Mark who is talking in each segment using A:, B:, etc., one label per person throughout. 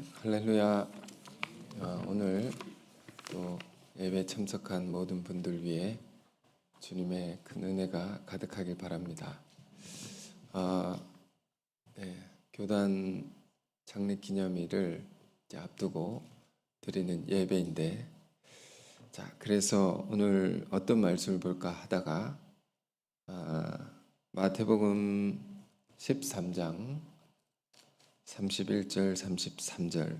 A: 네, 할렐루야. 오늘 또 예배 참석한 모든 분들 위해 주님의 큰 은혜가 가득하길 바랍니다. 네, 교단 창립 기념일을 이제 앞두고 드리는 예배인데, 자, 그래서 오늘 어떤 말씀을 볼까 하다가 마태복음 13장 31절 33절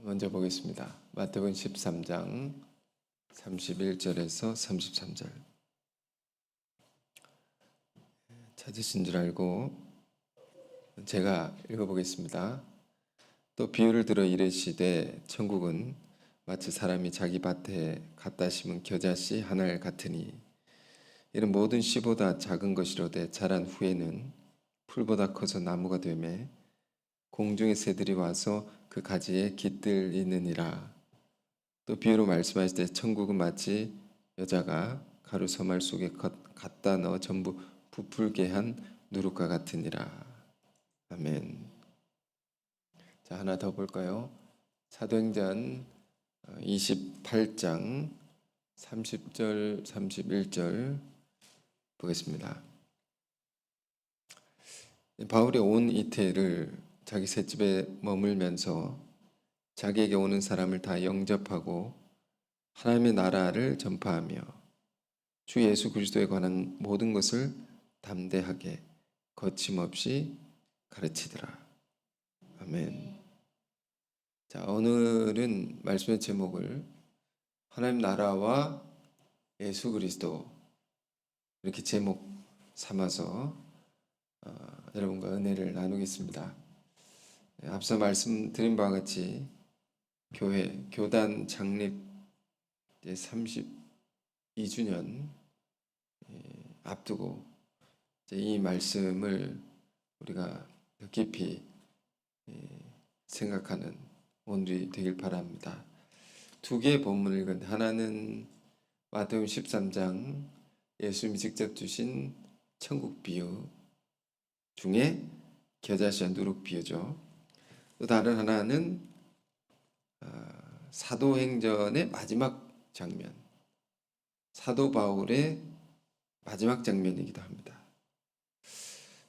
A: 먼저 보겠습니다. 마태복음 13장 31절에서 33절 찾으신 줄 알고 제가 읽어보겠습니다. 또 비유를 들어 이르시되 천국은 마치 사람이 자기 밭에 갖다 심은 겨자씨 하나를 같으니 이는 모든 씨보다 작은 것이로되 자란 후에는 풀보다 커서 나무가 되매 공중의 새들이 와서 그 가지에 깃들이느니라. 또 비유로 말씀하실 때 천국은 마치 여자가 가루 서말 속에 갖다 넣어 전부 부풀게 한 누룩과 같으니라. 아멘. 자, 하나 더 볼까요? 사도행전 28장 30절 31절 보겠습니다. 바울이 온 이태를 자기 셋집에 머물면서 자기에게 오는 사람을 다 영접하고 하나님의 나라를 전파하며 주 예수 그리스도에 관한 모든 것을 담대하게 거침없이 가르치더라. 아멘. 자, 오늘은 말씀의 제목을 하나님 나라와 예수 그리스도 이렇게 제목 삼아서 여러분과 은혜를 나누겠습니다. 앞서 말씀드린 바와 같이 교단 창립 32주년 앞두고 이 말씀을 우리가 더 깊이 생각하는 오늘이 되길 바랍니다. 두 개의 본문을 읽었는데 하나는 마태복음 13장 예수님이 직접 주신 천국 비유 중에 겨자씨와 누룩 비유죠. 또 다른 하나는 사도행전의 마지막 장면, 사도 바울의 마지막 장면이기도 합니다.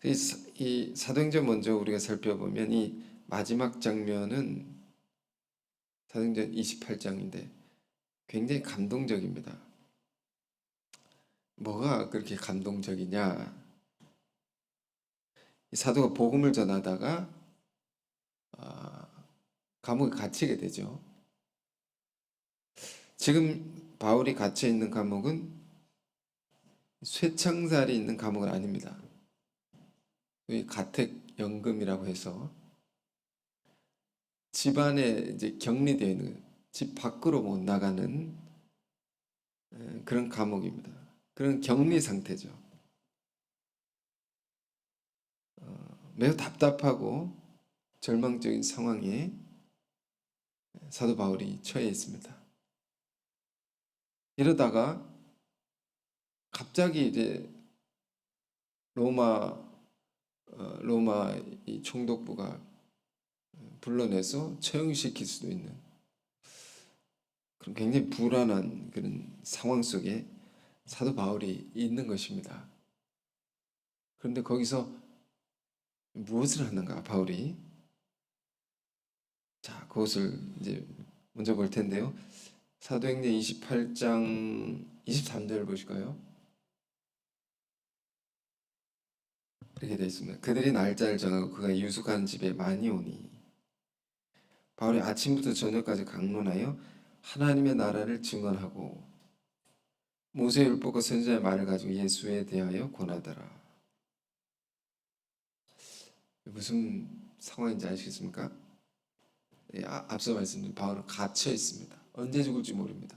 A: 이 사도행전 먼저 우리가 살펴보면 이 마지막 장면은 사도행전 28장인데 굉장히 감동적입니다. 뭐가 그렇게 감동적이냐? 이 사도가 복음을 전하다가 감옥에 갇히게 되죠. 지금 바울이 갇혀 있는 감옥은 쇠창살이 있는 감옥은 아닙니다. 가택연금이라고 해서 집 안에 이제 격리되어 있는 집 밖으로 못 나가는 그런 감옥입니다. 그런 격리 상태죠. 매우 답답하고 절망적인 상황에 사도 바울이 처해 있습니다. 이러다가 갑자기 이제 로마 이 총독부가 불러내서 처형시킬 수도 있는 그런 굉장히 불안한 그런 상황 속에 사도 바울이 있는 것입니다. 그런데 거기서 무엇을 하는가, 바울이? 자, 그것을 이제 먼저 볼 텐데요. 사도행전 28장 23절을 보실까요? 이렇게 되어 있습니다. 그들이 날짜를 정하고 그가 유숙하는 집에 많이 오니 바울이 아침부터 저녁까지 강론하여 하나님의 나라를 증언하고 모세의 율법과 선지자의 말을 가지고 예수에 대하여 권하더라. 무슨 상황인지 아시겠습니까? 앞서 말씀드린 바울은 갇혀 있습니다. 언제 죽을지 모릅니다.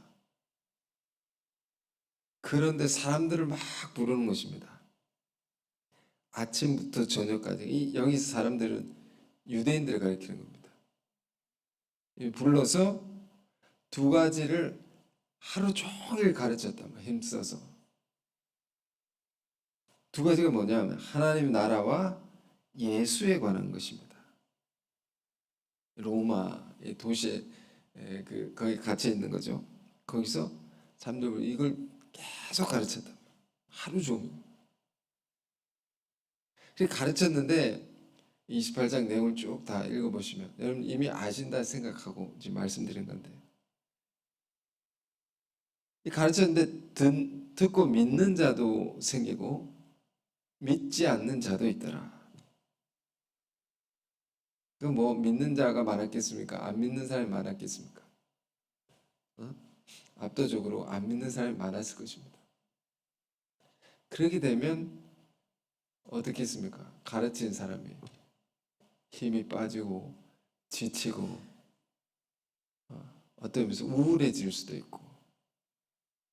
A: 그런데 사람들을 막 부르는 것입니다. 아침부터 저녁까지. 여기서 사람들은 유대인들을 가리키는 겁니다. 불러서 두 가지를 하루 종일 가르쳤단 말이에요. 힘써서. 두 가지가 뭐냐면 하나님 나라와 예수에 관한 것입니다. 로마 도시에 거기 갇혀 있는 거죠. 거기서 사람들 이걸 계속 가르쳤다. 하루 종일. 가르쳤는데 28장 내용을 쭉 다 읽어보시면 여러분 이미 아신다 생각하고 지금 말씀드린 건데, 가르쳤는데 듣고 믿는 자도 생기고 믿지 않는 자도 있더라. 그 뭐 믿는 자가 많았겠습니까? 안 믿는 사람이 많았겠습니까? 압도적으로 안 믿는 사람이 많았을 것입니다. 그렇게 되면 어떻게 했습니까? 가르친 사람이 힘이 빠지고 지치고 어떤 의미에서 우울해질 수도 있고.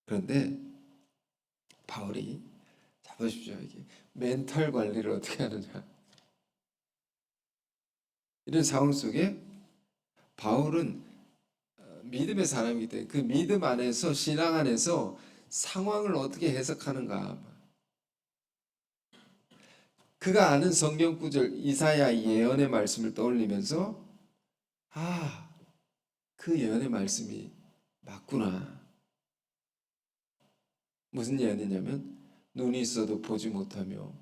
A: 그런데 바울이, 자 보십시오, 이게 멘탈 관리를 어떻게 하느냐. 이런 상황 속에 바울은 믿음의 사람이기 때문에 그 믿음 안에서, 신앙 안에서 상황을 어떻게 해석하는가. 그가 아는 성경 구절 이사야 예언의 말씀을 떠올리면서 그 예언의 말씀이 맞구나. 무슨 예언이냐면 눈이 있어도 보지 못하며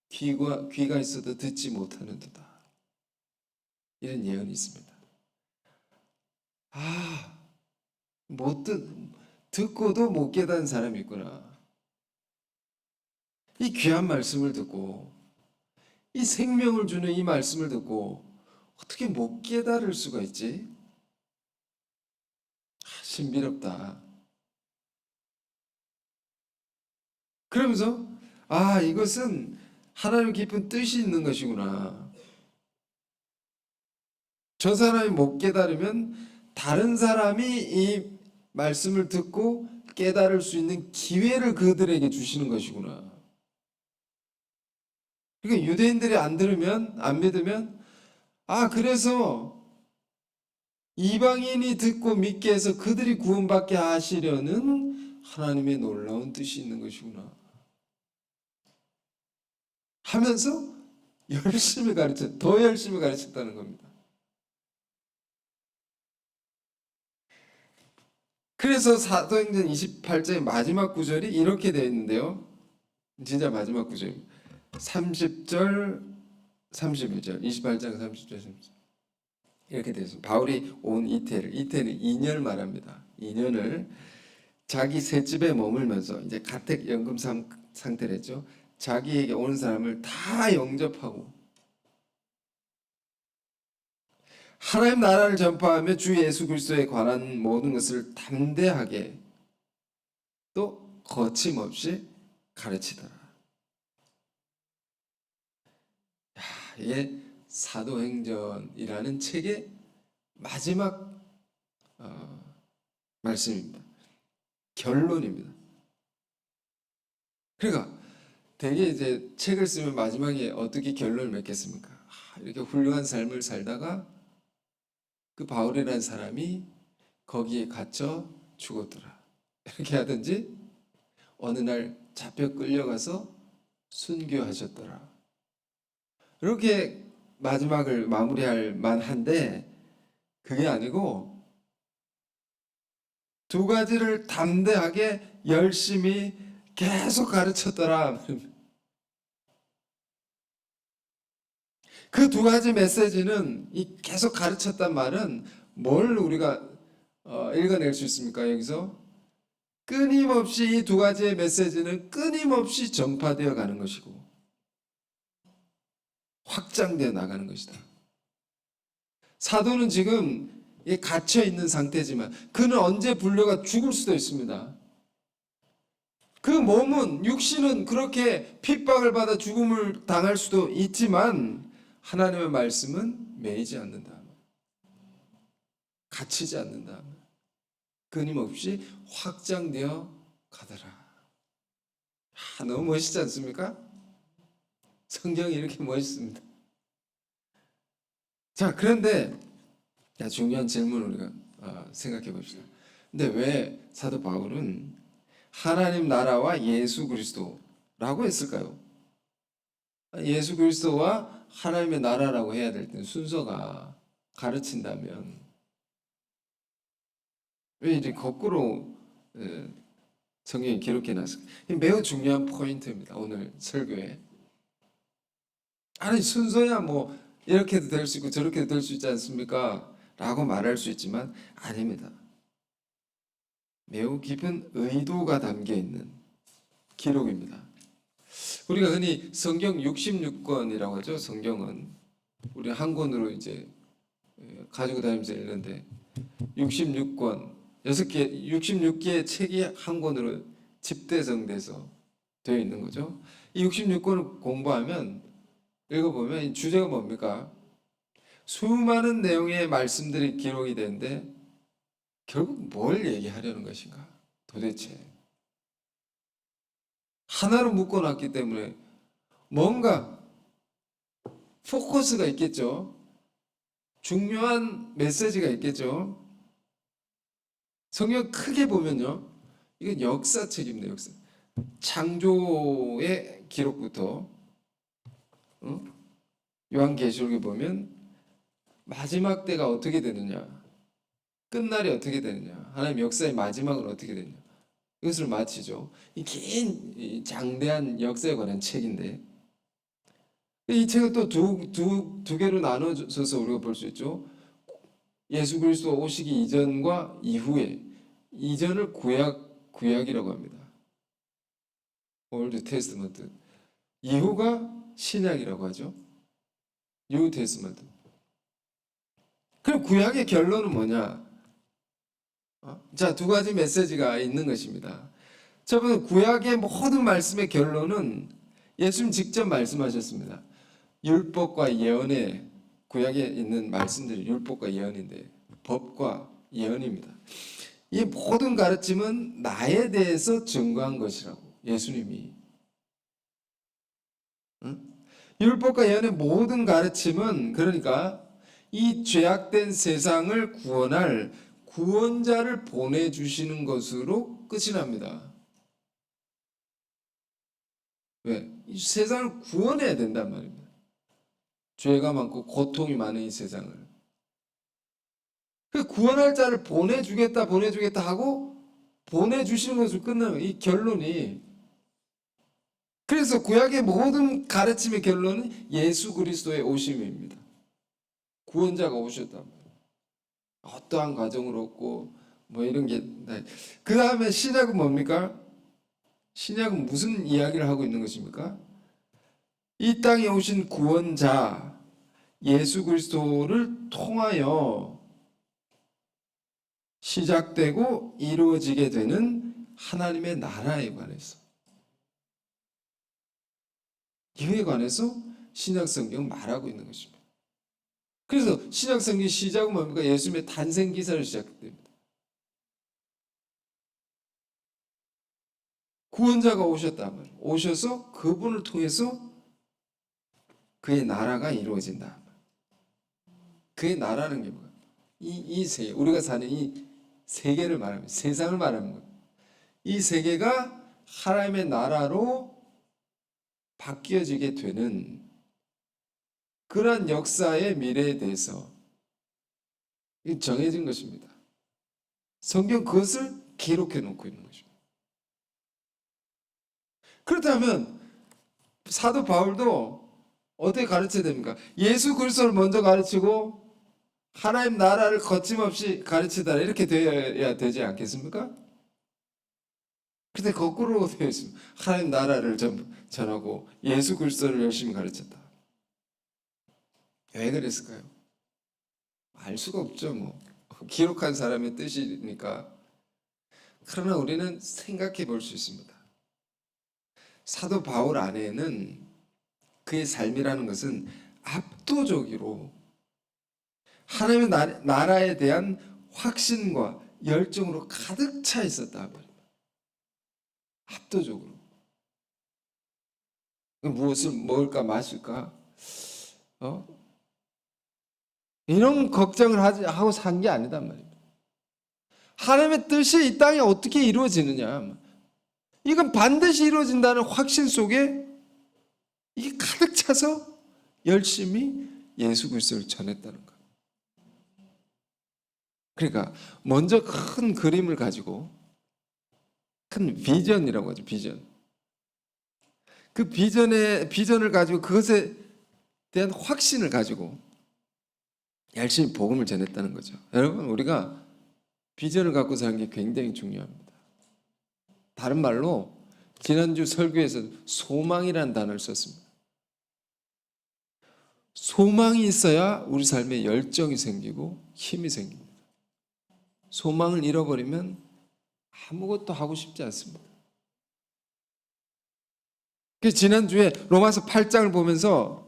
A: 귀가 있어도 듣지 못하는도다. 이런 예언이 있습니다. 듣고도 못 깨닫는 사람이 있구나. 이 귀한 말씀을 듣고 이 생명을 주는 이 말씀을 듣고 어떻게 못 깨달을 수가 있지? 신비롭다. 그러면서 이것은 하나님 깊은 뜻이 있는 것이구나. 저 사람이 못 깨달으면 다른 사람이 이 말씀을 듣고 깨달을 수 있는 기회를 그들에게 주시는 것이구나. 그러니까 유대인들이 안 들으면, 안 믿으면 그래서 이방인이 듣고 믿게 해서 그들이 구원받게 하시려는 하나님의 놀라운 뜻이 있는 것이구나 하면서 더 열심히 가르쳤다는 겁니다. 그래서 사도행전 28장의 마지막 구절이 이렇게 되어 있는데요. 진짜 마지막 구절입니다. 30절, 31절, 28장 30절, 31절. 이렇게 되어 있습니다. 바울이 온 이태는 2년을 말합니다. 2년을 자기 셋집에 머물면서 이제 가택연금 상태랬죠. 자기에게 오는 사람을 다 영접하고 하나님 나라를 전파하며 주 예수 그리스도에 관한 모든 것을 담대하게 또 거침없이 가르치더라. 이게 사도행전이라는 책의 마지막 말씀입니다. 결론입니다. 그러니까 되게 이제 책을 쓰면 마지막에 어떻게 결론을 맺겠습니까? 이렇게 훌륭한 삶을 살다가 그 바울이라는 사람이 거기에 갇혀 죽었더라. 이렇게 하든지 어느 날 잡혀 끌려가서 순교하셨더라. 이렇게 마지막을 마무리할 만한데 그게 아니고 두 가지를 담대하게 열심히 계속 가르쳤더라. 그 두 가지 메시지는, 이 계속 가르쳤단 말은 뭘 우리가 읽어낼 수 있습니까? 여기서 끊임없이 이 두 가지의 메시지는 끊임없이 전파되어 가는 것이고 확장되어 나가는 것이다. 사도는 지금 갇혀 있는 상태지만 그는 언제 불려가 죽을 수도 있습니다. 그 몸은, 육신은 그렇게 핍박을 받아 죽음을 당할 수도 있지만 하나님의 말씀은 매이지 않는다. 갇히지 않는다. 끊임없이 확장되어 가더라. 너무 멋있지 않습니까? 성경이 이렇게 멋있습니다. 자, 그런데 중요한 질문을 우리가 생각해 봅시다. 근데 왜 사도 바울은 하나님 나라와 예수 그리스도라고 했을까요? 예수 그리스도와 하나님의 나라라고 해야 될 때는 순서가 가르친다면 왜 이렇게 거꾸로 성경에 기록해 놨을까? 매우 중요한 포인트입니다. 오늘 설교에. 아니 순서야 뭐 이렇게도 될 수 있고 저렇게도 될 수 있지 않습니까? 라고 말할 수 있지만 아닙니다. 매우 깊은 의도가 담겨 있는 기록입니다. 우리가 흔히 성경 66권이라고 하죠. 성경은 우리 한 권으로 이제 가지고 다니면서 읽는데 66권 66개의 책이 한 권으로 집대성돼서 되어 있는 거죠. 이 66권을 공부하면 읽어보면 이 주제가 뭡니까? 수많은 내용의 말씀들이 기록이 되는데 결국 뭘 얘기하려는 것인가? 도대체 하나로 묶어놨기 때문에 뭔가 포커스가 있겠죠. 중요한 메시지가 있겠죠. 성경 크게 보면요, 이건 역사책입니다. 역사. 창조의 기록부터 요한계시록에 보면 마지막 때가 어떻게 되느냐, 끝날이 어떻게 되느냐, 하나님 역사의 마지막은 어떻게 되느냐, 이것을 마치죠. 이 긴 장대한 역사에 관한 책인데 이 책을 또 두 개로 나눠져서 우리가 볼 수 있죠. 예수 그리스도 오시기 이전과 이후에, 이전을 구약이라고 합니다. 올드 테스트먼트. 이후가 신약이라고 하죠. 뉴 테스트먼트. 그럼 구약의 결론은 뭐냐? 자, 두 가지 메시지가 있는 것입니다. 첫 번째, 구약의 모든 말씀의 결론은 예수님 직접 말씀하셨습니다. 율법과 예언의, 구약에 있는 말씀들이 율법과 예언인데 법과 예언입니다. 이 모든 가르침은 나에 대해서 증거한 것이라고 예수님이. 율법과 예언의 모든 가르침은 그러니까 이 죄악된 세상을 구원할 구원자를 보내주시는 것으로 끝이 납니다. 왜? 이 세상을 구원해야 된단 말입니다. 죄가 많고 고통이 많은 이 세상을. 그 구원할 자를 보내주겠다 하고 보내주시는 것으로 끝나면 이 결론이. 그래서 구약의 모든 가르침의 결론은 예수 그리스도의 오심입니다. 구원자가 오셨단 말이에요. 어떠한 과정으로 없고 뭐 이런 게. 그 다음에 신약은 뭡니까? 신약은 무슨 이야기를 하고 있는 것입니까? 이 땅에 오신 구원자 예수 그리스도를 통하여 시작되고 이루어지게 되는 하나님의 나라에 관해서, 이에 관해서 신약 성경 말하고 있는 것입니다. 그래서 신약 성경 시작은 뭡니까? 예수님의 탄생 기사로 시작됩니다. 구원자가 오셨단 말이에요. 오셔서 그분을 통해서 그의 나라가 이루어진다. 그의 나라는 게 뭐야? 이 세계, 우리가 사는 이 세계를 말합니다. 세상을 말하는 거예요. 이 세계가 하나님의 나라로 바뀌어지게 되는 그러한 역사의 미래에 대해서 정해진 것입니다. 성경 그것을 기록해 놓고 있는 것입니다. 그렇다면 사도 바울도 어떻게 가르쳐야 됩니까? 예수 그리스도를 먼저 가르치고 하나님 나라를 거침없이 가르치다, 이렇게 되어야 되지 않겠습니까? 근데 거꾸로 되어 있습니다. 하나님 나라를 전하고 예수 그리스도를 열심히 가르쳤다. 왜 그랬을까요? 알 수가 없죠. 뭐 기록한 사람의 뜻이니까. 그러나 우리는 생각해 볼 수 있습니다. 사도 바울 안에는 그의 삶이라는 것은 압도적으로 하나님의 나라에 대한 확신과 열정으로 가득 차 있었다 말입니다. 압도적으로. 무엇을 먹을까 마실까? 이런 걱정을 하고 산 게 아니단 말입니다. 하나님의 뜻이 이 땅에 어떻게 이루어지느냐, 이건 반드시 이루어진다는 확신 속에 이게 가득 차서 열심히 예수 그리스도를 전했다는 거예요. 그러니까 먼저 큰 그림을 가지고 큰 비전이라고 하죠. 비전. 그 비전을 가지고 그것에 대한 확신을 가지고 열심히 복음을 전했다는 거죠. 여러분, 우리가 비전을 갖고 사는 게 굉장히 중요합니다. 다른 말로 지난주 설교에서 소망이라는 단어를 썼습니다. 소망이 있어야 우리 삶에 열정이 생기고 힘이 생깁니다. 소망을 잃어버리면 아무것도 하고 싶지 않습니다. 그래서 지난주에 로마서 8장을 보면서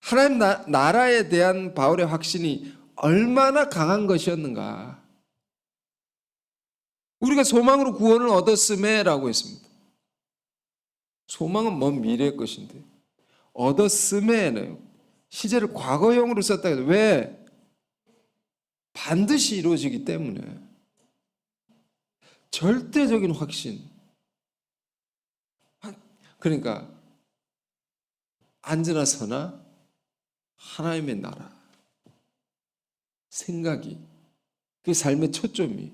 A: 하나님 나라에 대한 바울의 확신이 얼마나 강한 것이었는가. 우리가 소망으로 구원을 얻었음에 라고 했습니다. 소망은 먼 미래의 것인데 얻었음에는 시제를 과거형으로 썼다 해서 왜? 반드시 이루어지기 때문에. 절대적인 확신. 그러니까 앉으나 서나 하나님의 나라, 생각이, 그 삶의 초점이,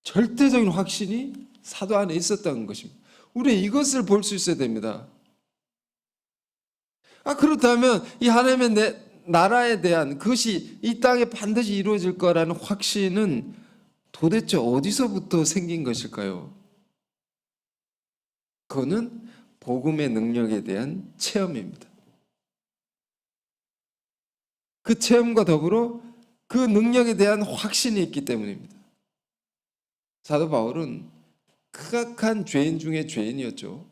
A: 절대적인 확신이 사도 안에 있었다는 것입니다. 우리 이것을 볼 수 있어야 됩니다. 그렇다면 이 하나님의 나라에 대한 그것이 이 땅에 반드시 이루어질 거라는 확신은 도대체 어디서부터 생긴 것일까요? 그거는 복음의 능력에 대한 체험입니다. 그 체험과 더불어 그 능력에 대한 확신이 있기 때문입니다. 사도 바울은 극악한 죄인 중에 죄인이었죠.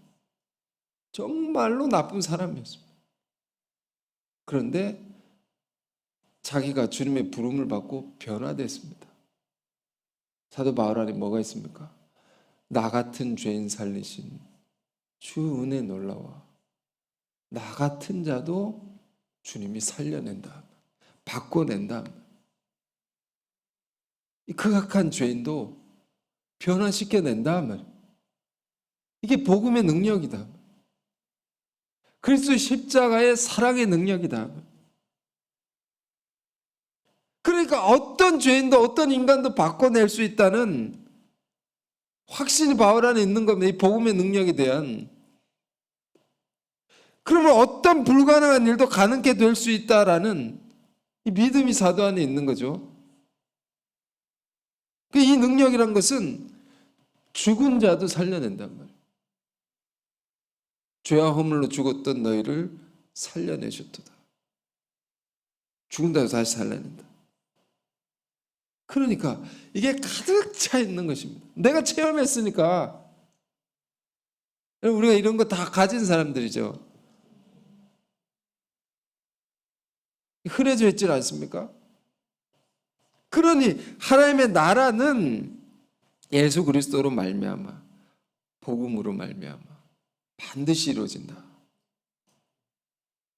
A: 정말로 나쁜 사람이었습니다. 그런데 자기가 주님의 부름을 받고 변화됐습니다. 사도 바울 안에 뭐가 있습니까? 나 같은 죄인 살리신 주 은혜 놀라워. 나 같은 자도 주님이 살려낸다. 바꿔낸다. 이 극악한 죄인도 변화시켜낸다. 이게 복음의 능력이다. 그리스도 십자가의 사랑의 능력이다. 그러니까 어떤 죄인도 어떤 인간도 바꿔낼 수 있다는 확신이 바울 안에 있는 겁니다. 이 복음의 능력에 대한. 그러면 어떤 불가능한 일도 가능하게 될 수 있다라는 이 믿음이 사도 안에 있는 거죠. 이 능력이란 것은 죽은 자도 살려낸단 말이에요. 죄와 허물로 죽었던 너희를 살려내셨도다. 죽은 자도 다시 살려낸다. 그러니까 이게 가득 차 있는 것입니다. 내가 체험했으니까. 우리가 이런 거 다 가진 사람들이죠. 흔해져 있지 않습니까? 그러니 하나님의 나라는 예수 그리스도로 말미암아, 복음으로 말미암아 반드시 이루어진다.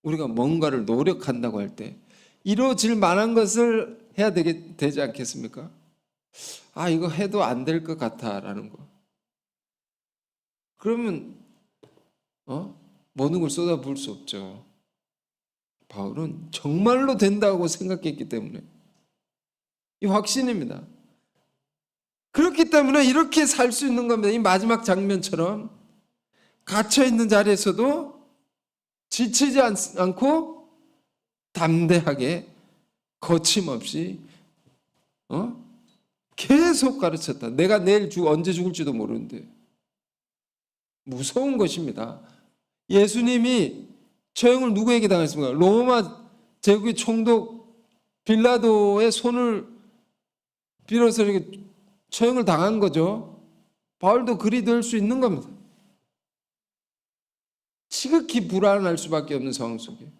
A: 우리가 뭔가를 노력한다고 할 때 이루어질 만한 것을 해야 되지 않겠습니까? 이거 해도 안 될 것 같아라는 거. 그러면 모든 걸 쏟아부을 수 없죠. 바울은 정말로 된다고 생각했기 때문에 이 확신입니다. 그렇기 때문에 이렇게 살 수 있는 겁니다. 이 마지막 장면처럼 갇혀있는 자리에서도 지치지 않고 담대하게 거침없이 계속 가르쳤다. 내가 내일 언제 죽을지도 모르는데. 무서운 것입니다. 예수님이 처형을 누구에게 당했습니까? 로마 제국의 총독 빌라도의 손을 빌어서 이렇게 처형을 당한 거죠. 바울도 그리 될 수 있는 겁니다. 지극히 불안할 수밖에 없는 상황 속에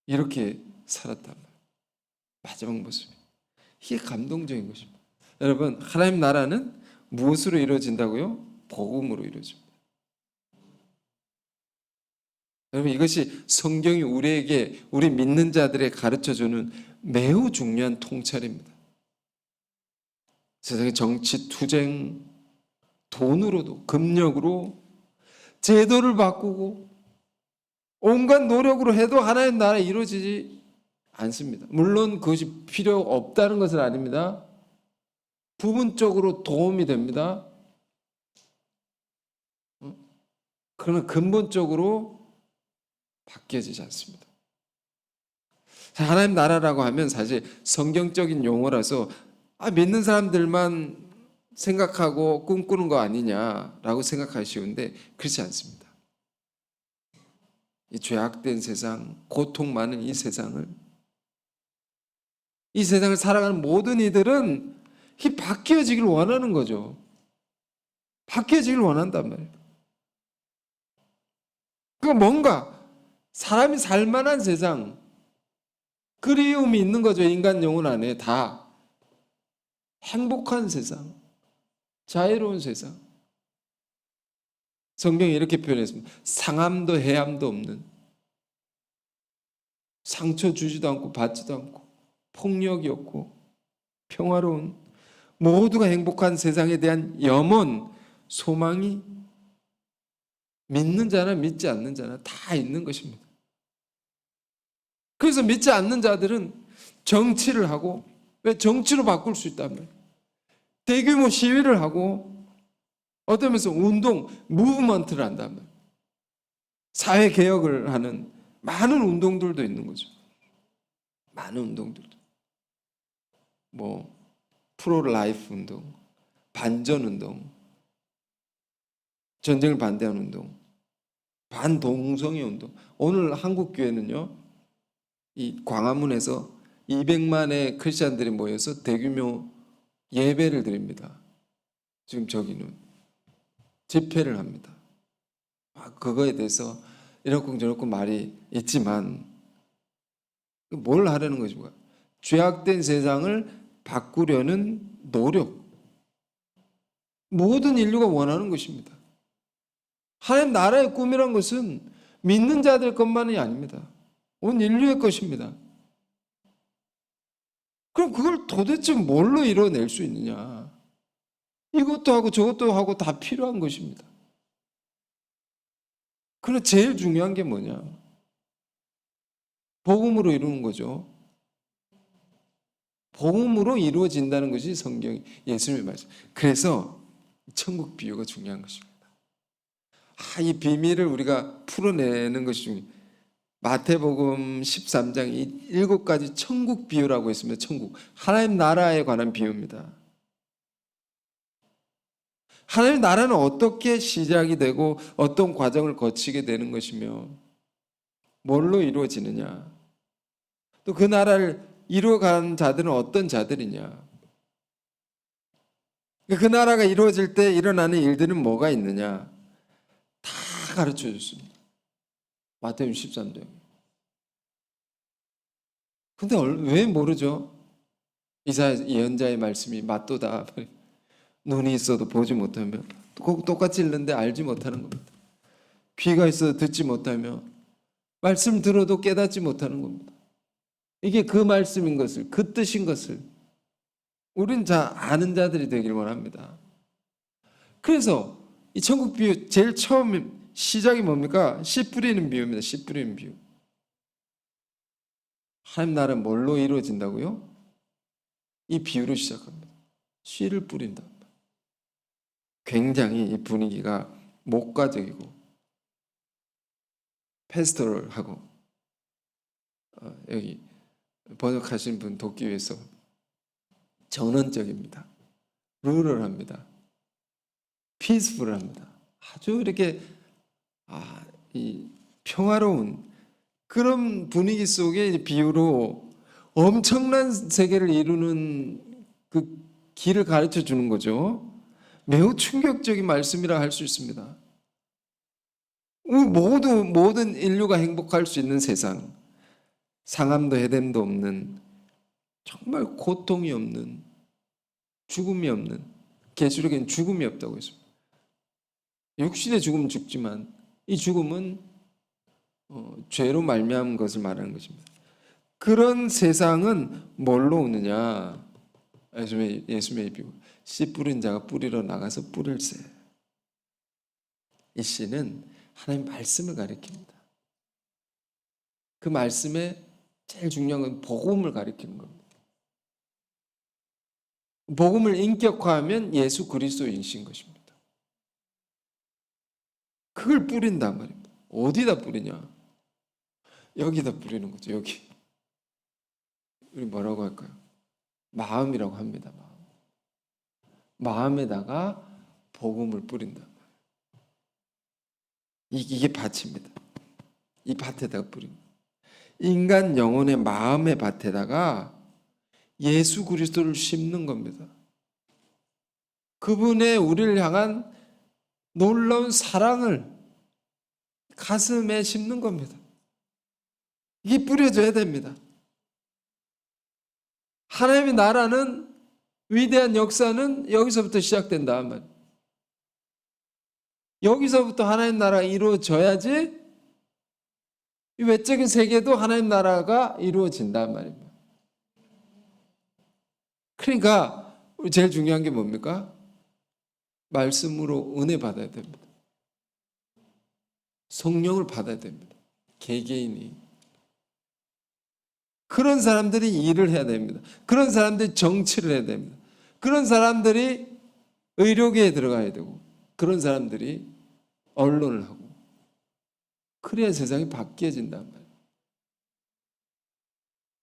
A: 이렇게 살았단 말이에요. 마지막 모습이. 이게 감동적인 것입니다. 여러분, 하나님 나라는 무엇으로 이루어진다고요? 복음으로 이루어집니다. 여러분, 이것이 성경이 우리에게, 우리 믿는 자들에게 가르쳐주는 매우 중요한 통찰입니다. 세상의 정치 투쟁, 돈으로도, 금력으로 제도를 바꾸고 온갖 노력으로 해도 하나님 나라 이루어지지 않습니다. 물론 그것이 필요 없다는 것은 아닙니다. 부분적으로 도움이 됩니다. 그러나 근본적으로 바뀌어지지 않습니다. 하나님 나라라고 하면 사실 성경적인 용어라서 믿는 사람들만 생각하고 꿈꾸는 거 아니냐라고 생각하기 쉬운데 그렇지 않습니다. 이 죄악된 세상, 고통 많은 이 세상을 살아가는 모든 이들은 바뀌어지길 원하는 거죠. 바뀌어지길 원한단 말이에요. 그러니까 뭔가 사람이 살만한 세상, 그리움이 있는 거죠. 인간 영혼 안에 다 행복한 세상, 자유로운 세상. 성경이 이렇게 표현했습니다. 상함도 해함도 없는, 상처 주지도 않고 받지도 않고 폭력이 없고 평화로운, 모두가 행복한 세상에 대한 염원, 소망이 믿는 자나 믿지 않는 자나 다 있는 것입니다. 그래서 믿지 않는 자들은 정치를 하고, 왜 정치로 바꿀 수 있다면 대규모 시위를 하고, 어떤 면에서 운동, 무브먼트를 한다면 사회 개혁을 하는 많은 운동들도 있는 거죠. 많은 운동들도. 프로라이프 운동, 반전 운동, 전쟁을 반대하는 운동, 반동성애 운동. 오늘 한국 교회는요, 이 광화문에서 200만의 크리스찬들이 모여서 대규모 예배를 드립니다. 지금 저기는 집회를 합니다. 그거에 대해서 이렇고 저렇고 말이 있지만 뭘 하려는 것인가? 죄악된 세상을 바꾸려는 노력, 모든 인류가 원하는 것입니다. 하나님 나라의 꿈이란 것은 믿는 자들 것만이 아닙니다. 온 인류의 것입니다. 그럼 그걸 도대체 뭘로 이뤄낼 수 있느냐? 이것도 하고 저것도 하고 다 필요한 것입니다. 그러나 제일 중요한 게 뭐냐? 복음으로 이루는 거죠. 복음으로 이루어진다는 것이 성경, 예수님의 말씀. 그래서 천국 비유가 중요한 것입니다. 이 비밀을 우리가 풀어내는 것이 중요해요. 마태복음 13장 이 7가지 천국 비유라고 했습니다. 천국, 하나님 나라에 관한 비유입니다. 하나님 나라는 어떻게 시작이 되고 어떤 과정을 거치게 되는 것이며 뭘로 이루어지느냐, 또 그 나라를 이루어간 자들은 어떤 자들이냐, 그 나라가 이루어질 때 일어나는 일들은 뭐가 있느냐, 다 가르쳐 줬습니다. 마태복음 13장. 근데 왜 모르죠? 이사야 예언자의 말씀이 맞도다. 눈이 있어도 보지 못하며, 똑같이 읽는데 알지 못하는 겁니다. 귀가 있어도 듣지 못하며, 말씀 들어도 깨닫지 못하는 겁니다. 이게 그 말씀인 것을, 그 뜻인 것을 우린 아는 자들이 되길 원합니다. 그래서 이 천국 비유 제일 처음 시작이 뭡니까? 씨 뿌리는 비유입니다. 씨 뿌리는 비유. 하나님 나라는 뭘로 이루어진다고요? 이 비유로 시작합니다. 씨를 뿌린다. 굉장히 이 분위기가 목가적이고 페스토럴하고, 여기 번역하신 분 돕기 위해서 전원적입니다. 루럴합니다. 피스풀합니다. 아주 이렇게 이 평화로운 그런 분위기 속의 비유로 엄청난 세계를 이루는 그 길을 가르쳐 주는 거죠. 매우 충격적인 말씀이라 할 수 있습니다. 모든 인류가 행복할 수 있는 세상, 상함도 해됨도 없는, 정말 고통이 없는, 죽음이 없는, 계시록에는 죽음이 없다고 했습니다. 육신의 죽음은 죽지만 이 죽음은 죄로 말미암은 것을 말하는 것입니다. 그런 세상은 뭘로 오느냐? 예수님의 비유, 씨 뿌린 자가 뿌리러 나가서 뿌릴세. 이 씨는 하나님 말씀을 가리킵니다. 그 말씀에 제일 중요한 건 복음을 가리키는 겁니다. 복음을 인격화하면 예수 그리스도이신 것입니다. 그걸 뿌린단 말입니다. 어디다 뿌리냐? 여기다 뿌리는 거죠. 여기. 우리 뭐라고 할까요? 마음이라고 합니다. 마음에다가 복음을 뿌린단 말이에요. 이게 밭입니다. 이 밭에다가 뿌립니다. 인간 영혼의 마음의 밭에다가 예수 그리스도를 심는 겁니다. 그분의 우리를 향한 놀라운 사랑을 가슴에 심는 겁니다. 이게 뿌려져야 됩니다. 하나님의 나라는 위대한 역사는 여기서부터 시작된다. 여기서부터 하나님 나라가 이루어져야지 이 외적인 세계도 하나님 나라가 이루어진단 말입니다. 그러니까 제일 중요한 게 뭡니까? 말씀으로 은혜 받아야 됩니다. 성령을 받아야 됩니다. 개개인이. 그런 사람들이 일을 해야 됩니다. 그런 사람들이 정치를 해야 됩니다. 그런 사람들이 의료계에 들어가야 되고, 그런 사람들이 언론을 하고, 그래야 세상이 바뀌어진단 말이에요.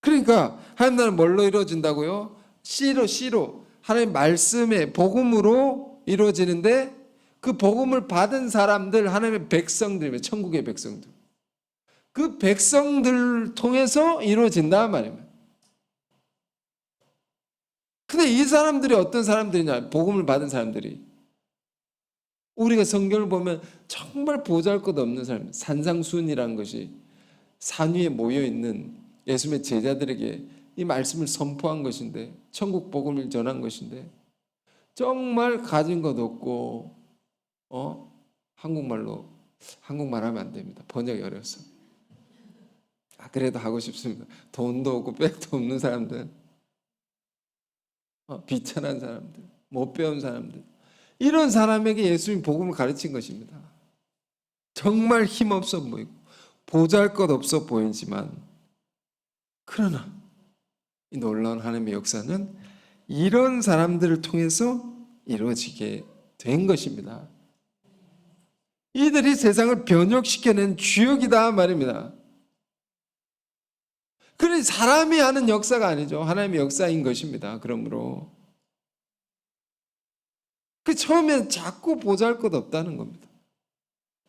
A: 그러니까 하나님 나라는 뭘로 이루어진다고요? 씨로 하나님 말씀의 복음으로 이루어지는데, 그 복음을 받은 사람들, 하나님의 백성들이면 천국의 백성들, 그 백성들을 통해서 이루어진단 말입니다. 근데 이 사람들이 어떤 사람들이냐? 복음을 받은 사람들이, 우리가 성경을 보면 정말 보잘것없는 사람, 산상수훈이라는 것이 산 위에 모여있는 예수님의 제자들에게 이 말씀을 선포한 것인데, 천국 복음을 전한 것인데, 정말 가진 것 없고, 한국말 하면 안 됩니다. 번역이 어려서. 그래도 하고 싶습니다. 돈도 없고 백도 없는 사람들, 비천한 사람들, 못 배운 사람들, 이런 사람에게 예수님 복음을 가르친 것입니다. 정말 힘없어 보이고 보잘것없어 보이지만, 그러나 이 놀라운 하나님의 역사는 이런 사람들을 통해서 이루어지게 된 것입니다. 이들이 세상을 변혁시켜낸 주역이다 말입니다. 그러니 사람이 하는 역사가 아니죠. 하나님의 역사인 것입니다. 그러므로 그 처음에는 자꾸 보잘것없다는 겁니다.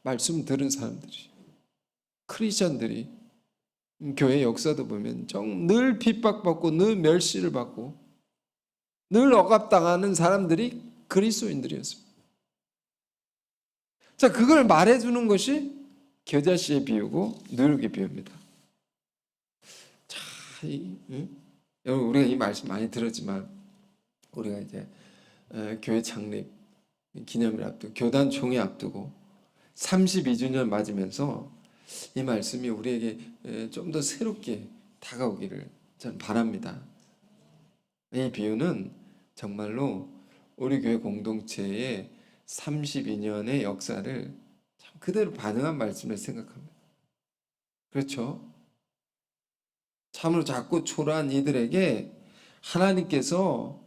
A: 말씀 들은 사람들이, 크리스천들이, 교회 역사도 보면 늘 핍박받고 늘 멸시를 받고 늘 억압당하는 사람들이 그리스도인들이었습니다. 자, 그걸 말해주는 것이 겨자씨의 비유고 누룩의 비유입니다. 자, 여러분, 우리가 이 말씀 많이 들었지만, 우리가 이제 교회 창립 기념일 앞두고, 교단 총회 앞두고 32주년 맞으면서 이 말씀이 우리에게 좀 더 새롭게 다가오기를 저는 바랍니다. 이 비유는 정말로 우리 교회 공동체의 32년의 역사를 참 그대로 반영한 말씀을 생각합니다. 그렇죠? 참으로 작고 초라한 이들에게 하나님께서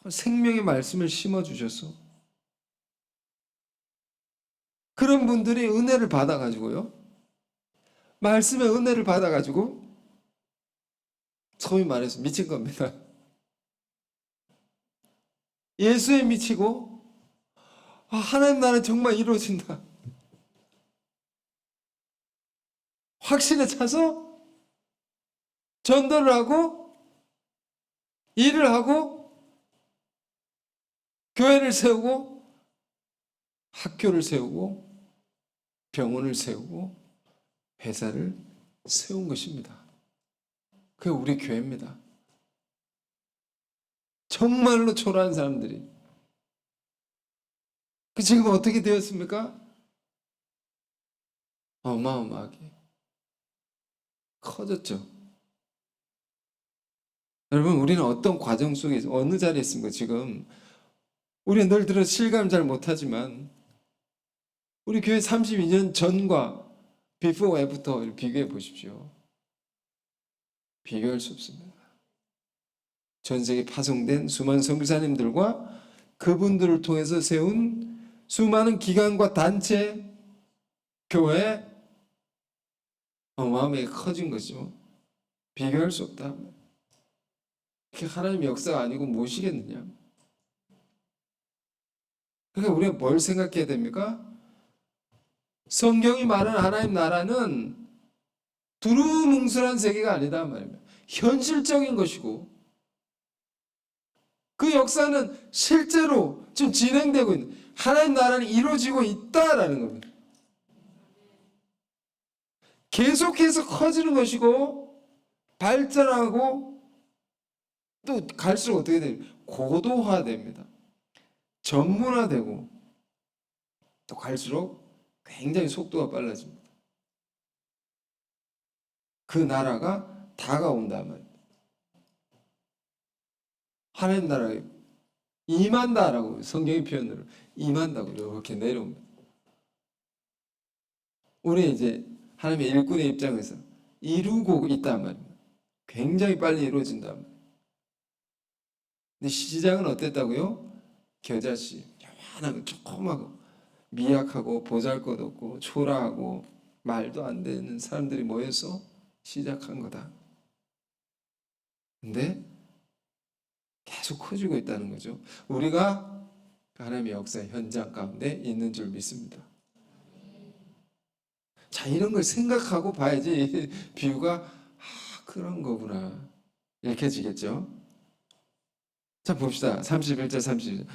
A: 생명의 말씀을 심어주셔서 그런 분들이 은혜를 받아가지고요, 말씀의 은혜를 받아가지고 소위 말해서 미친 겁니다. 예수에 미치고, 하나님 나라는 정말 이루어진다, 확신에 차서 전도를 하고 일을 하고 교회를 세우고 학교를 세우고 병원을 세우고 회사를 세운 것입니다. 그게 우리 교회입니다. 정말로 초라한 사람들이. 지금 어떻게 되었습니까? 어마어마하게 커졌죠. 여러분, 우리는 어떤 과정 속에서 어느 자리에 있습니까? 지금 우리가 늘 들어서 실감 잘 못하지만, 우리 교회 32년 전과 비포 애프터 비교해 보십시오. 비교할 수 없습니다. 전 세계 파송된 수많은 선교사님들과 그분들을 통해서 세운 수많은 기관과 단체, 교회, 어마어마하게 커진 거죠. 비교할 수 없다. 그게 하나님의 역사가 아니고 무엇이겠느냐. 그러니까 우리가 뭘 생각해야 됩니까? 성경이 말하는 하나님 나라는 두루뭉술한 세계가 아니다 말입니다. 현실적인 것이고 그 역사는 실제로 지금 진행되고 있는 하나님 나라는 이루어지고 있다라는 겁니다. 계속해서 커지는 것이고 발전하고 또 갈수록 어떻게 됩니까? 고도화됩니다. 전문화되고 또 갈수록 굉장히 속도가 빨라집니다. 그 나라가 다가온다 말입니다. 하나님 나라에 임한다라고 성경의 표현으로 임한다고 이렇게 내려옵니다. 우리 이제 하나님의 일꾼의 입장에서 이루고 있단 말입니다. 굉장히 빨리 이루어진단 말입니다. 근데 시작은 어땠다고요? 겨자씨, 요만하고 조그마하고 미약하고 보잘것없고 초라하고 말도 안 되는 사람들이 모여서 시작한 거다. 근데 계속 커지고 있다는 거죠. 우리가 하나님의 역사의 현장 가운데 있는 줄 믿습니다. 자, 이런 걸 생각하고 봐야지 비유가 그런 거구나 읽혀지겠죠. 자, 봅시다. 31절 32절.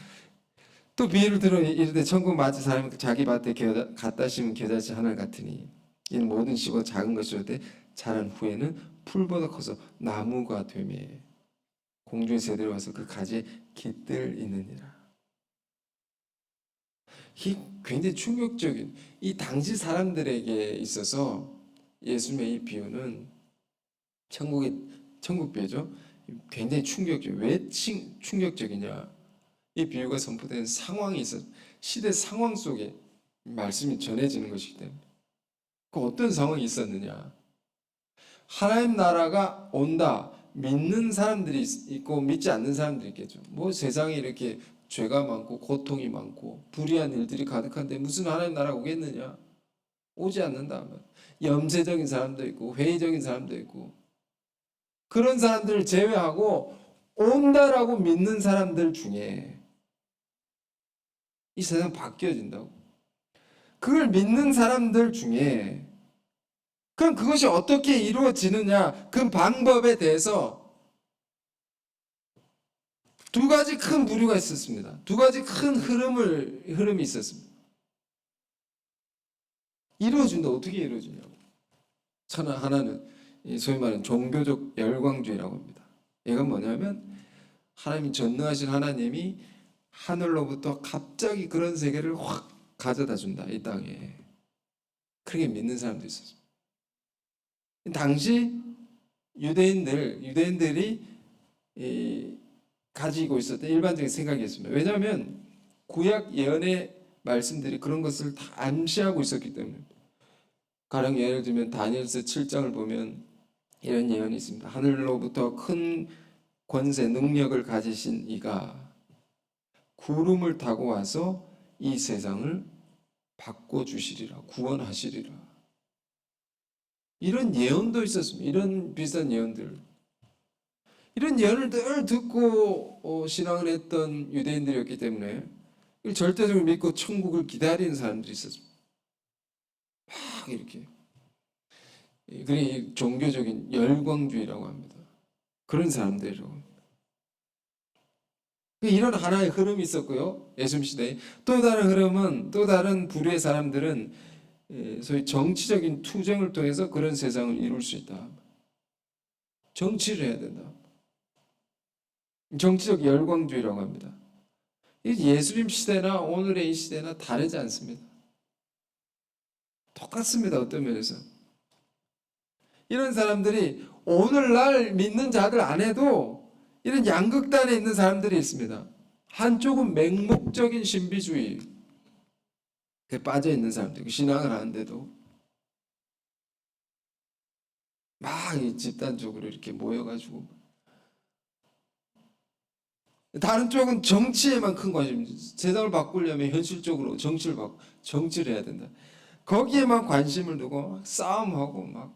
A: 또 비유를 들어 이르되 천국 마치 사람이 자기 밭에 갖다 심은 겨자씨 하나 같으니 이는 모든 씨보다 작은 것이오되 자란 후에는 풀보다 커서 나무가 되매 공중에서 내려와서 그 가지에 깃들 있느니라. 이 굉장히 충격적인, 이 당시 사람들에게 있어서 예수님의 이 비유는 천국 비유죠. 굉장히 충격적. 왜 충격적이냐? 이 비유가 선포된 상황이 있어, 시대 상황 속에 말씀이 전해지는 것이기 때문에. 그 어떤 상황이 있었느냐? 하나님 나라가 온다. 믿는 사람들이 있고 믿지 않는 사람들이 있겠죠. 뭐 세상에 이렇게 죄가 많고 고통이 많고 불의한 일들이 가득한데 무슨 하나님 나라가 오겠느냐? 오지 않는다. 염세적인 사람도 있고 회의적인 사람도 있고 그런 사람들을 제외하고 온다라고 믿는 사람들 중에 이 세상 바뀌어진다고. 그걸 믿는 사람들 중에 그럼 그것이 어떻게 이루어지느냐? 그 방법에 대해서 두 가지 큰 부류가 있었습니다. 두 가지 큰 흐름이 있었습니다. 이루어진다. 어떻게 이루어지냐고. 하나는 소위 말하는 종교적 열광주의라고 합니다. 얘가 뭐냐면 하나님이 전능하신 하나님이 하늘로부터 갑자기 그런 세계를 확 가져다 준다. 이 땅에. 그렇게 믿는 사람도 있었습니다. 당시 유대인들이 가지고 있었던 일반적인 생각이었습니다. 왜냐하면 구약 예언의 말씀들이 그런 것을 다 암시하고 있었기 때문에. 가령 예를 들면 다니엘서 7장을 보면 이런 예언이 있습니다. 하늘로부터 큰 권세 능력을 가지신 이가 구름을 타고 와서 이 세상을 바꿔주시리라, 구원하시리라. 이런 예언도 있었습니다. 이런 비슷한 예언들. 이런 예언을 늘 듣고 신앙을 했던 유대인들이었기 때문에 절대적으로 믿고 천국을 기다리는 사람들이 있었습니다. 막 이렇게. 그게 종교적인 열광주의라고 합니다. 그런 사람들이라고 합니다. 이런 하나의 흐름이 있었고요. 예수님 시대에. 또 다른 흐름은, 또 다른 부류의 사람들은 소위 정치적인 투쟁을 통해서 그런 세상을 이룰 수 있다. 정치를 해야 된다. 정치적 열광주의라고 합니다. 예수님 시대나 오늘의 이 시대나 다르지 않습니다. 똑같습니다. 어떤 면에서. 이런 사람들이 오늘날 믿는 자들 안에도 이런 양극단에 있는 사람들이 있습니다. 한쪽은 맹목적인 신비주의, 빠져 있는 사람들, 신앙을 하는데도 막 집단적으로 이렇게 모여가지고, 다른 쪽은 정치에만 큰 관심, 세상을 바꾸려면 현실적으로 정치를 해야 된다. 거기에만 관심을 두고 막 싸움하고 막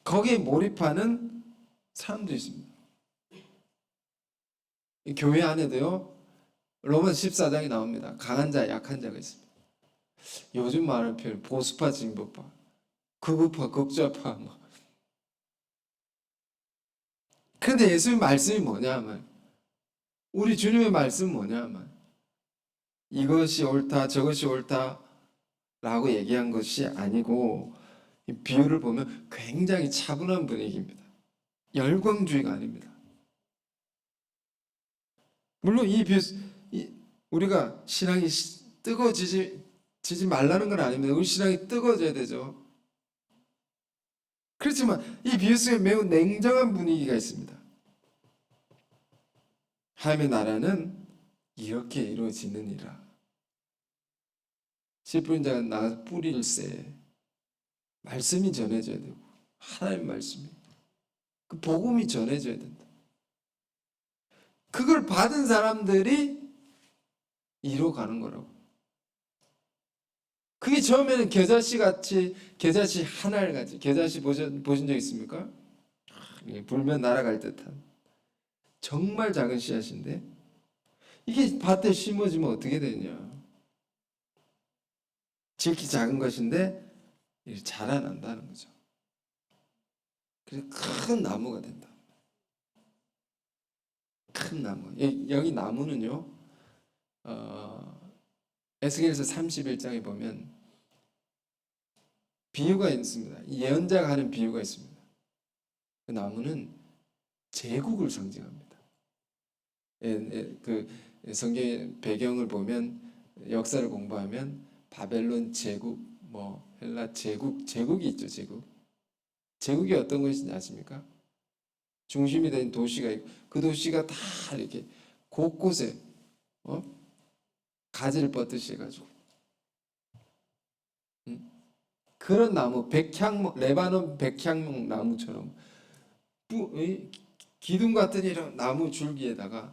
A: 거기에 몰입하는 사람도 있습니다. 이 교회 안에도요, 로마 14장이 나옵니다. 강한 자, 약한 자가 있습니다. 요즘 말하는 표현, 보수파, 진보파, 극우파, 극좌파. 근데 예수님 말씀이 뭐냐면, 우리 주님의 말씀은 뭐냐면, 이것이 옳다, 저것이 옳다 라고 얘기한 것이 아니고, 이 비유를 보면 굉장히 차분한 분위기입니다. 열광주의가 아닙니다. 물론 우리가 신앙이 뜨거워지지 말라는 건 아닙니다. 우리 신앙이 뜨거워져야 되죠. 그렇지만 이 비유 속에 매우 냉정한 분위기가 있습니다. 하나님의 나라는 이렇게 이루어지느니라. 씨 뿌린 자가 나가서 뿌릴새. 말씀이 전해져야 되고, 하나님 말씀이, 그 복음이 전해져야 된다. 그걸 받은 사람들이 이뤄가는 거라고. 그게 처음에는 겨자씨 하나를 같이, 겨자씨 보신 적 있습니까? 불면 날아갈 듯한 정말 작은 씨앗인데, 이게 밭에 심어지면 어떻게 되냐? 지극히 작은 것인데 자라난다는 거죠. 그래서 큰 나무가 된다. 큰 나무. 여기 나무는요, 에스겔서 31장에 보면 비유가 있습니다. 예언자가 하는 비유가 있습니다. 그 나무는 제국을 상징합니다. 그 성경의 배경을 보면, 역사를 공부하면 바벨론 제국, 헬라 제국이 있죠. 제국이 어떤 것인지 아십니까? 중심이 된 도시가 있고, 그 도시가 다 이렇게 곳곳에 가지를 뻗듯이 해가지고, 그런 나무, 레바논 백향목 나무처럼 기둥 같은 이런 나무 줄기에다가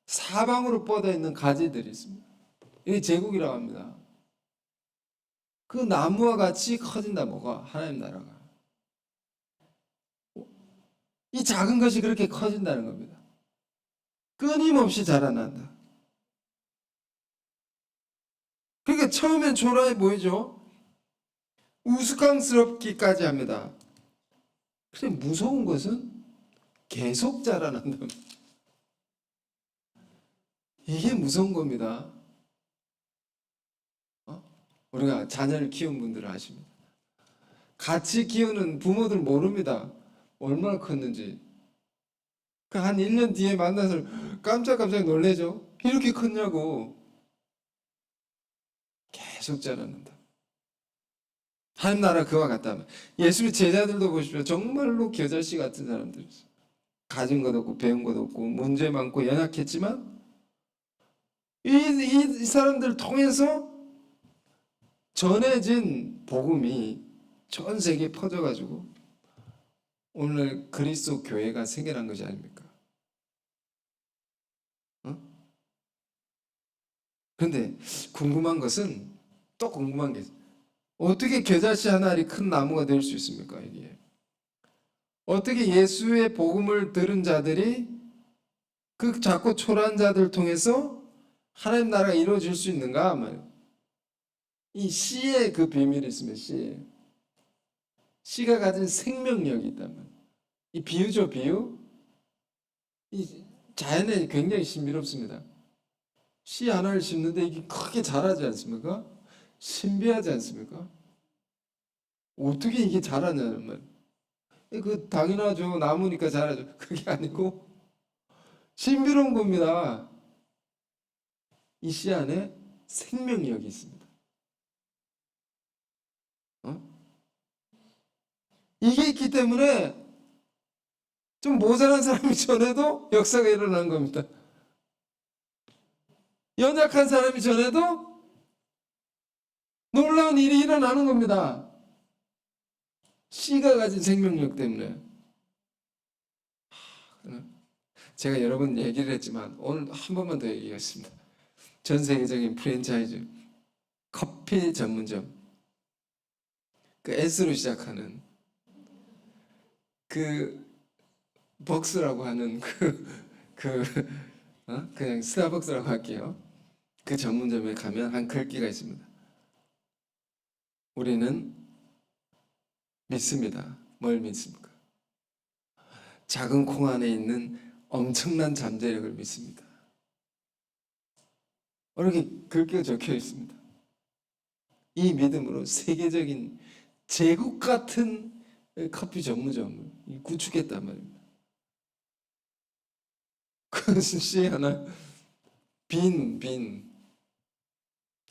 A: 사방으로 뻗어 있는 가지들이 있습니다. 이게 제국이라고 합니다. 그 나무와 같이 커진다. 뭐가? 하나님 나라가. 이 작은 것이 그렇게 커진다는 겁니다. 끊임없이 자라난다. 그러니까 처음엔 초라해 보이죠? 우스꽝스럽기까지 합니다. 근데 무서운 것은 계속 자라난다. 이게 무서운 겁니다. 우리가 자녀를 키운 분들은 아십니다. 같이 키우는 부모들 모릅니다. 얼마나 컸는지. 한 1년 뒤에 만나서 깜짝깜짝 놀래죠. 이렇게 컸냐고. 계속 자라난다. 하나님 나라 그와 같다면, 예수의 제자들도 보십시오. 정말로 겨자씨 같은 사람들이었어요. 가진 것 없고 배운 것 없고 문제 많고 연약했지만, 이 사람들 통해서 전해진 복음이 전 세계에 퍼져가지고 오늘 그리스도 교회가 생겨난 것이 아닙니까? 그런데 궁금한 게 있어요. 어떻게 겨자씨 한 알이 큰 나무가 될 수 있습니까? 이게 어떻게 예수의 복음을 들은 자들이 그 작고 초라한 자들 통해서 하나님 나라가 이루어질 수 있는가? 이 씨의 그 비밀이 있으면, 씨가 가진 생명력이 있다면, 이 비유죠, 비유. 이 자연에 굉장히 신비롭습니다. 씨 하나를 심는데 이게 크게 자라지 않습니까? 신비하지 않습니까? 어떻게 이게 자라냐는 말. 그 당연하죠. 나무니까 자라죠. 그게 아니고 신비로운 겁니다. 이 씨 안에 생명력이 있습니다. 이게 있기 때문에 좀 모자란 사람이 전해도 역사가 일어난 겁니다. 연약한 사람이 전해도 놀라운 일이 일어나는 겁니다. 씨가 가진 생명력 때문에. 제가 여러 번 얘기를 했지만 오늘 한 번만 더 얘기하겠습니다. 전 세계적인 프랜차이즈 커피 전문점, 그 S로 시작하는 그 벅스라고 하는 그냥 스타벅스라고 할게요. 그 전문점에 가면 한 글귀가 있습니다. 우리는 믿습니다. 뭘 믿습니까? 작은 콩 안에 있는 엄청난 잠재력을 믿습니다. 이렇게 글귀가 적혀 있습니다. 이 믿음으로 세계적인 제국 같은 커피 전문점을 구축했단 말입니다. 그것은 씨 하나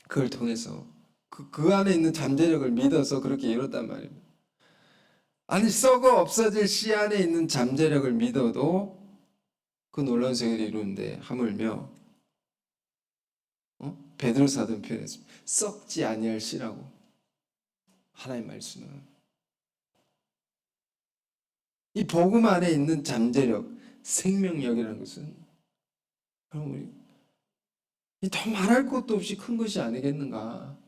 A: 그걸 통해서 그 안에 있는 잠재력을 믿어서 그렇게 이뤘단 말입니다. 아니 썩어 없어질 씨 안에 있는 잠재력을 믿어도 그 놀라운 세계를 이루는데 하물며 베드로 사도는 표현했습니다. 썩지 아니할 씨라고. 하나님 말씀은 이 복음 안에 있는 잠재력, 생명력이라는 것은 우리 더 말할 것도 없이 큰 것이 아니겠는가?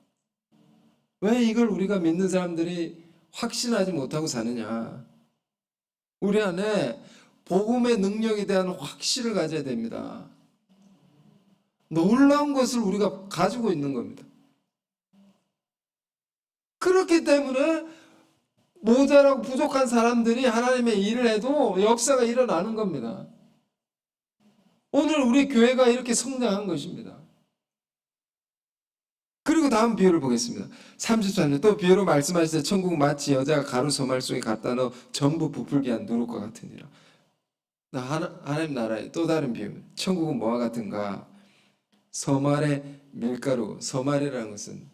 A: 왜 이걸 우리가 믿는 사람들이 확신하지 못하고 사느냐? 우리 안에 복음의 능력에 대한 확신을 가져야 됩니다. 놀라운 것을 우리가 가지고 있는 겁니다. 그렇기 때문에 모자라고 부족한 사람들이 하나님의 일을 해도 역사가 일어나는 겁니다. 오늘 우리 교회가 이렇게 성장한 것입니다. 그리고 다음 비유를 보겠습니다. 33절 또 비유로 말씀하시되 천국 마치 여자가 가루 소말 속에 갖다 넣어 전부 부풀게 한 누룩과 같으니라. 하나님 나라의 또 다른 비유. 천국은 뭐와 같은가? 서말의 밀가루. 서말이라는 것은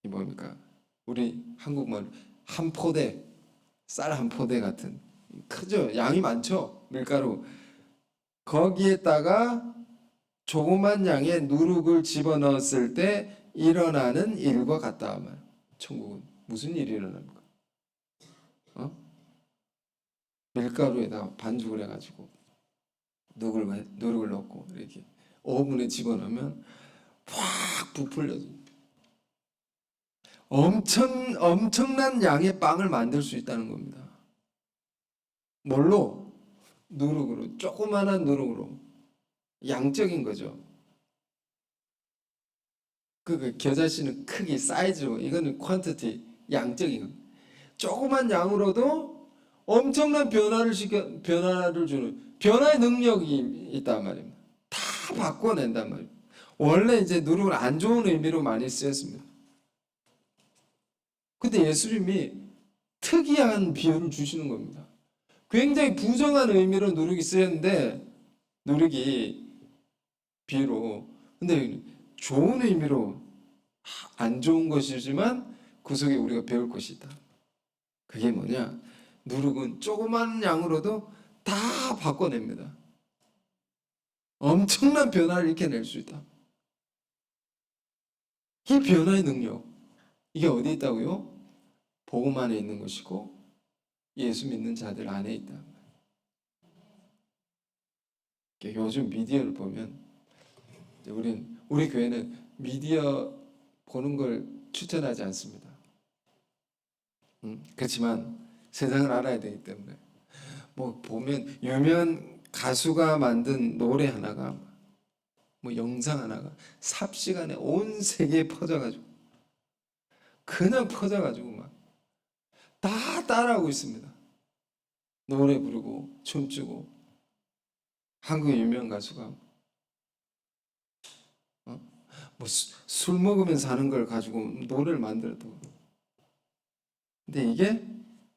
A: 이 뭡니까? 우리 한국말 한 포대, 쌀 한 포대 같은 크죠? 양이 많죠? 밀가루. 거기에다가 조그만 양의 누룩을 집어넣었을 때 일어나는 일과 같다. 천국은 무슨 일이 일어납니까? 밀가루에다가 반죽을 해가지고 누룩을 넣고 이렇게 오븐에 집어넣으면 확 부풀려져. 엄청난 양의 빵을 만들 수 있다는 겁니다. 뭘로? 누룩으로. 조그만한 누룩으로. 양적인 거죠. 그 겨자씨는 크기, 사이즈로, 이거는 퀀티티, 양적인 거. 조그만 양으로도 엄청난 변화를 주는 변화의 능력이 있단 말입니다. 다 바꿔낸단 말입니다. 원래 이제 누룩은 안 좋은 의미로 많이 쓰였습니다. 근데 예수님이 특이한 비유를 주시는 겁니다. 굉장히 부정한 의미로 누룩이 쓰였는데, 누룩이 비유로, 근데 좋은 의미로 안 좋은 것이지만 그 속에 우리가 배울 것이 있다. 그게 뭐냐? 누룩은 조그만 양으로도 다 바꿔냅니다. 엄청난 변화를 일으켜낼 수 있다. 이 변화의 능력, 이게 어디에 있다고요? 복음 안에 있는 것이고 예수 믿는 자들 안에 있다. 요즘 미디어를 보면 우리 교회는 미디어 보는 걸 추천하지 않습니다. 그렇지만 세상을 알아야 되기 때문에 뭐 보면 유명한 가수가 만든 노래 하나가 뭐 영상 하나가 삽시간에 온 세계에 퍼져가지고 그냥 퍼져가지고 막 다 따라하고 있습니다. 노래 부르고 춤추고 한국의 유명한 가수가 뭐 술 먹으면서 하는 걸 가지고 노래를 만들어도 근데 이게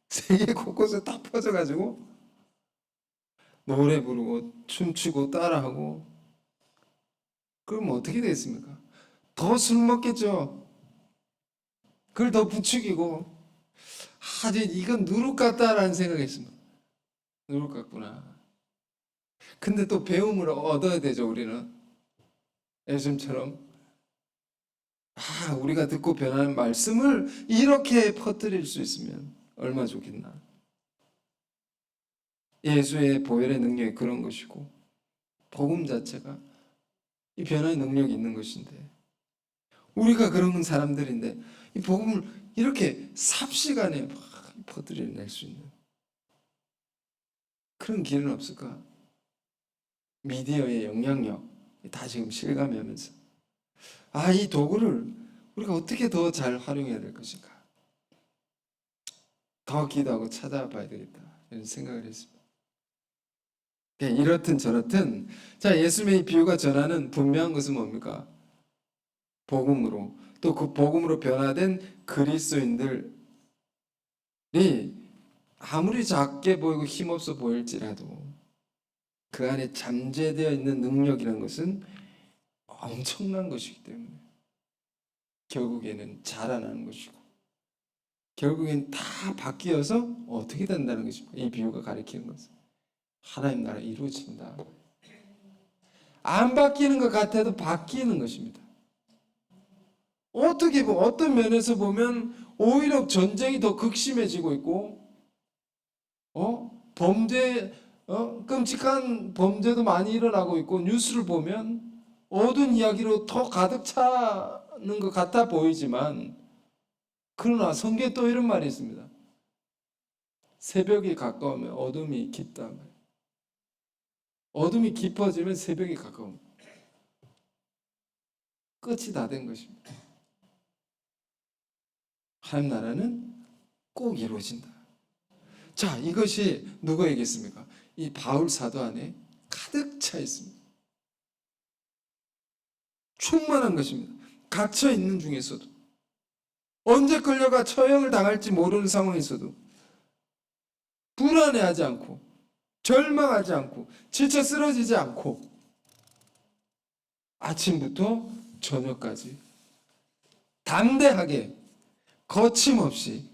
A: 세계 곳곳에 다 퍼져가지고 노래 부르고 춤추고 따라하고 그럼 어떻게 되겠습니까? 더 술 먹겠죠. 그걸 더 부추기고 이건 누룩 같다라는 생각이 있습니다. 누룩 같구나. 근데 또 배움을 얻어야 되죠. 우리는 예수님처럼 우리가 듣고 변하는 말씀을 이렇게 퍼뜨릴 수 있으면 얼마나 좋겠나. 예수의 보혈의 능력이 그런 것이고, 복음 자체가 이 변화의 능력이 있는 것인데, 우리가 그런 사람들인데 이 복음을 이렇게 삽시간에 막 퍼뜨려낼 수 있는 그런 길은 없을까? 미디어의 영향력 다 지금 실감하면서 이 도구를 우리가 어떻게 더 잘 활용해야 될 것인가? 더 기도하고 찾아봐야 되겠다, 이런 생각을 했습니다. 이렇든 저렇든, 자, 예수님의 비유가 전하는 분명한 것은 뭡니까? 복음으로, 또 그 복음으로 변화된 그리스도인들이 아무리 작게 보이고 힘없어 보일지라도 그 안에 잠재되어 있는 능력이라는 것은 엄청난 것이기 때문에 결국에는 자라나는 것이고, 결국엔 다 바뀌어서 어떻게 된다는 것입니다. 이 비유가 가리키는 것은 하나님 나라 이루어진다. 안 바뀌는 것 같아도 바뀌는 것입니다. 어떻게 보면, 어떤 면에서 보면 오히려 전쟁이 더 극심해지고 있고, 범죄, 끔찍한 범죄도 많이 일어나고 있고, 뉴스를 보면 어두운 이야기로 더 가득 차는 것 같아 보이지만, 그러나 성경에 또 이런 말이 있습니다. 새벽이 가까우면 어둠이 깊다. 어둠이 깊어지면 새벽이 가까웁니다. 끝이 다 된 것입니다. 하나님 나라는 꼭 이루어진다. 자, 이것이 누가 얘기했습니까? 이 바울 사도 안에 가득 차 있습니다. 충만한 것입니다. 갇혀 있는 중에서도, 언제 끌려가 처형을 당할지 모르는 상황에서도 불안해하지 않고, 절망하지 않고, 지쳐 쓰러지지 않고, 아침부터 저녁까지 담대하게 거침없이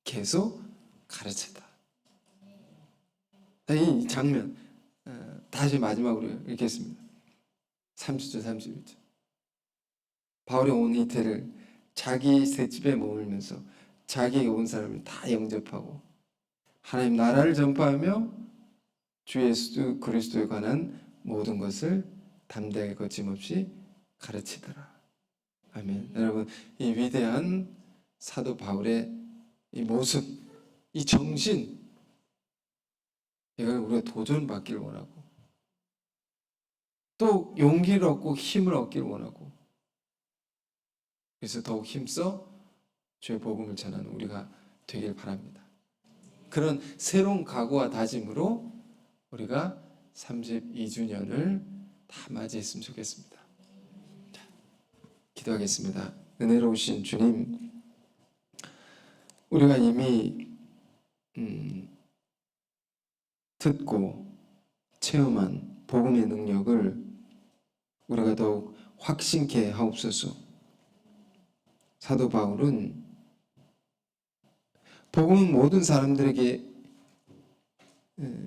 A: 계속 가르쳤다. 이 장면 다시 마지막으로 읽겠습니다. 30절 31절. 바울이 온 이태를 자기 새 집에 머물면서 자기에게 온 사람을 다 영접하고 하나님 나라를 전파하며 주 예수 그리스도에 관한 모든 것을 담대하게 거침없이 가르치더라. 아멘. 여러분, 이 위대한 사도 바울의 이 모습, 이 정신, 이걸 우리가 도전받기를 원하고, 또 용기를 얻고 힘을 얻기를 원하고, 그래서 더욱 힘써 주의 복음을 전하는 우리가 되길 바랍니다. 그런 새로운 각오와 다짐으로 우리가 32주년을 다 맞이했으면 좋겠습니다. 자, 기도하겠습니다. 은혜로우신 주님, 우리가 이미 듣고 체험한 복음의 능력을 우리가 더욱 확신케 하옵소서. 사도 바울은 복음은 모든 사람들에게,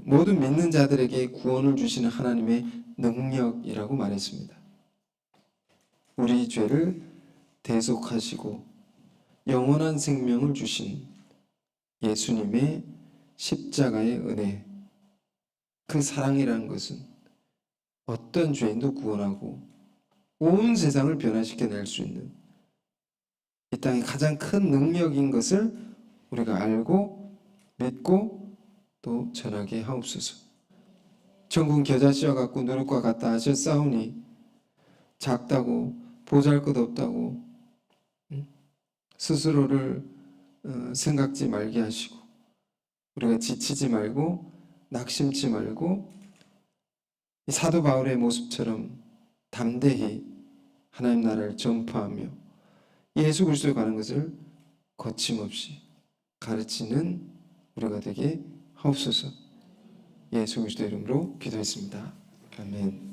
A: 모든 믿는 자들에게 구원을 주시는 하나님의 능력이라고 말했습니다. 우리 죄를 대속하시고 영원한 생명을 주신 예수님의 십자가의 은혜, 그 사랑이라는 것은 어떤 죄인도 구원하고 온 세상을 변화시켜낼 수 있는 이 땅의 가장 큰 능력인 것을 우리가 알고 믿고 또 전하게 하옵소서. 천국은 겨자씨와 같고 누룩과 같다 하셨사오니 작다고 보잘것없다고 스스로를 생각지 말게 하시고, 우리가 지치지 말고 낙심치 말고 이 사도 바울의 모습처럼 담대히 하나님 나라를 전파하며 예수 그리스도에 관한 것을 거침없이 가르치는 우리가 되게 하옵소서. 예수 그리스도 이름으로 기도했습니다. 아멘.